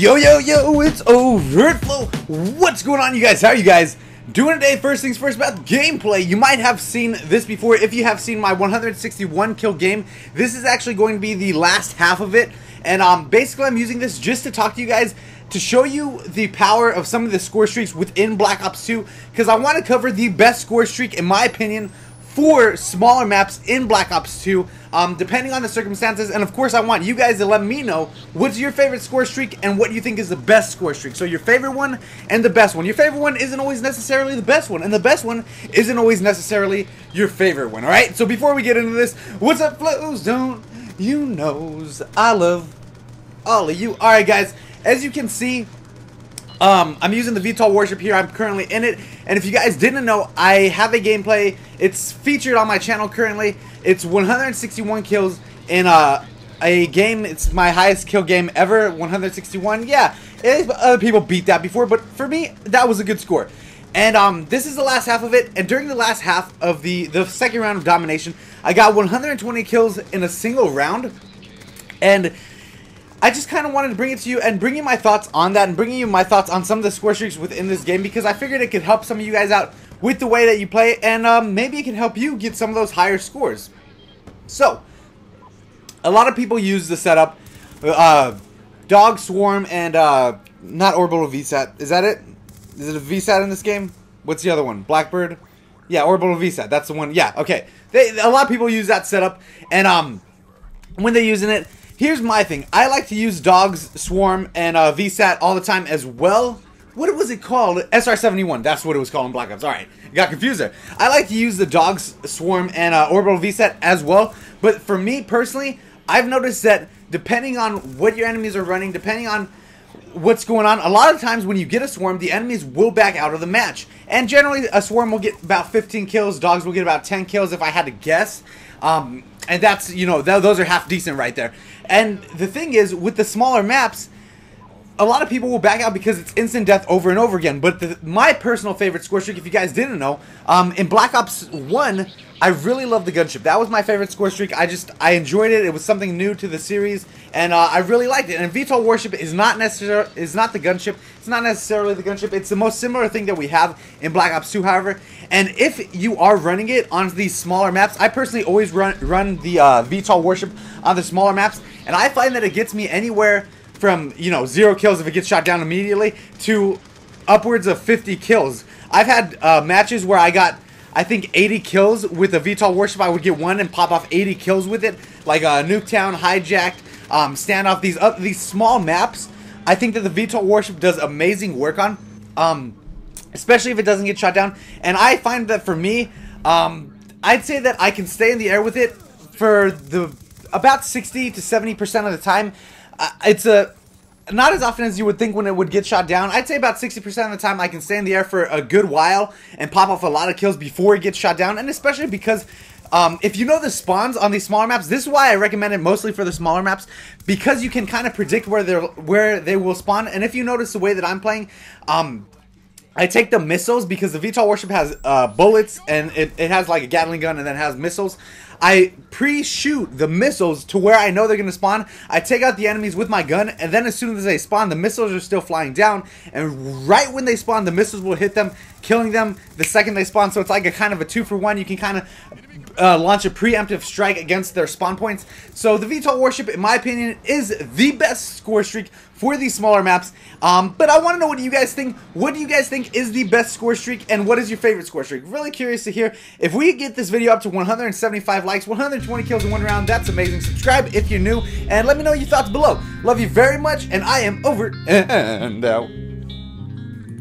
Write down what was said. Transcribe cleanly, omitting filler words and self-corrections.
Yo, it's overtflow. What's going on, you guys? How are you guys doing today? First things first, about gameplay. You might have seen this before. If you have seen my 161 kill game, this is actually going to be the last half of it. And basically I'm using this just to talk to you guys, to show you the power of some of the score streaks within Black Ops 2, because I want to cover the best score streak, in my opinion, for smaller maps in Black Ops 2, depending on the circumstances. And of course I want you guys to let me know what's your favorite score streak and what you think is the best score streak. So your favorite one and the best one. Your favorite one isn't always necessarily the best one, and the best one isn't always necessarily your favorite one. Alright, so before we get into this, what's up, flows? Don't you knows I love all of you. Alright guys, as you can see, I'm using the VTOL Warship here. I'm currently in it, and if you guys didn't know, I have a gameplay. It's featured on my channel currently. It's 161 kills in a game. It's my highest kill game ever, 161. Yeah, other people beat that before, but for me, that was a good score. And this is the last half of it, and during the last half of the second round of domination, I got 120 kills in a single round, and I just kind of wanted to bring it to you and bring you my thoughts on that, and bringing you my thoughts on some of the score streaks within this game, because I figured it could help some of you guys out with the way that you play, and maybe it can help you get some of those higher scores. So, a lot of people use the setup, Dog, Swarm, and not Orbital VSAT. Is that it? Is it a VSAT in this game? What's the other one? Blackbird? Yeah, Orbital VSAT. That's the one. Yeah, okay. A lot of people use that setup, and when they're using it, here's my thing. I like to use Dogs, Swarm, and VSAT all the time as well. What was it called? SR-71. That's what it was called in Black Ops. Alright, got confused there. I like to use the Dogs, Swarm, and Orbital VSAT as well. But for me, personally, I've noticed that depending on what your enemies are running, depending on what's going on, a lot of times when you get a Swarm, the enemies will back out of the match. And generally, a Swarm will get about 15 kills. Dogs will get about 10 kills if I had to guess. And that's, you know, those are half decent right there. And the thing is, with the smaller maps, a lot of people will back out because it's instant death over and over again. But my personal favorite score streak, if you guys didn't know, in Black Ops 1, I really loved the gunship. That was my favorite score streak. I enjoyed it. It was something new to the series, and I really liked it. And VTOL Warship is not the gunship. It's not necessarily the gunship. It's the most similar thing that we have in Black Ops 2, however. And if you are running it on these smaller maps, I personally always run the VTOL Warship on the smaller maps, and I find that it gets me anywhere from, you know, 0 kills if it gets shot down immediately to upwards of 50 kills. I've had matches where I got, I think, 80 kills with a VTOL Warship. I would get one and pop off 80 kills with it, like Nuketown, Hijacked, Standoff, these small maps. I think that the VTOL Warship does amazing work on, especially if it doesn't get shot down. And I find that for me, I'd say that I can stay in the air with it for about 60 to 70% of the time. It's not as often as you would think when it would get shot down. I'd say about 60% of the time I can stay in the air for a good while and pop off a lot of kills before it gets shot down. And especially because if you know the spawns on these smaller maps, this is why I recommend it mostly for the smaller maps, because you can kind of predict where they will spawn. And if you notice the way that I'm playing, I take the missiles, because the VTOL Warship has bullets, and it has like a Gatling gun, and then it has missiles. I pre-shoot the missiles to where I know they're going to spawn. I take out the enemies with my gun, and then as soon as they spawn, the missiles are still flying down, and right when they spawn, the missiles will hit them, killing them the second they spawn. So it's like a kind of a 2-for-1. You can kind of launch a preemptive strike against their spawn points. So the VTOL Warship, in my opinion, is the best score streak for these smaller maps. But I want to know what you guys think. What do you guys think is the best score streak, and what is your favorite score streak? Really curious to hear. If we get this video up to 175 likes, 120 kills in one round, that's amazing. Subscribe if you're new, and let me know your thoughts below. Love you very much, and I am over and out.